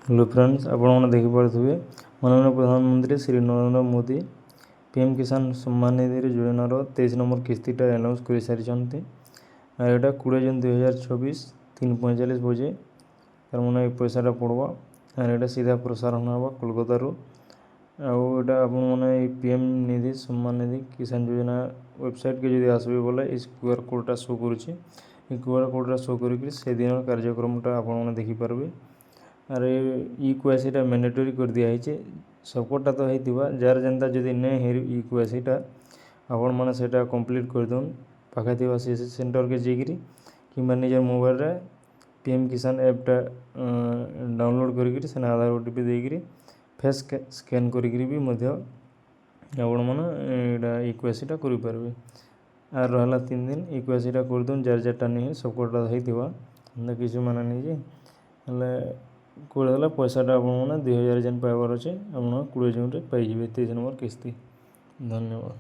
Hello friends, आपने देखिपे माननीय प्रधानमंत्री श्री नरेंद्र मोदी पीएम किसान सम्मान निधि योजनार 23 नंबर किस्तीटा अनाउंस कर सारी और यहाँ 20 जून 2024 3:45 बजे तार मैंने पैसाटा पड़वा और यहाँ सीधा प्रसारण हाँ कोलकाता आउटा आपने पीएम निधि सम्मान निधि किसान योजना वेबसाइट के जो आसबे बोले इस क्यूआर कोडटा शो करुच्छे क्यूआर कोडटा शो कर से दिन कार्यक्रमटा आपने देखिपारे और इक्वासीटा मैंडेटरी कर दिखाई सबकटा तो होता जार जेनता जदि नहीं इक्वासीटा आपण मैंने से कम्प्लीट कर दून पाखे थी सीएससी सेंटर के जाकि कि निजर मोबाइल रे पीएम किसान ऐपटा डाउनलोड कर आधार ओटीपी देकर फेस स्कैन करी आपण मैंने इक्वासीटा करें और रहा 3 दिन इक्वासीटा कर दून जार जारटा नहीं सबकटा होता किसी माना नहीं करदेला पैसाटा आपने 2000 जेन पाइबार अच्छे आप 20 जून पाइबे 23 नंबर किस्ती। धन्यवाद।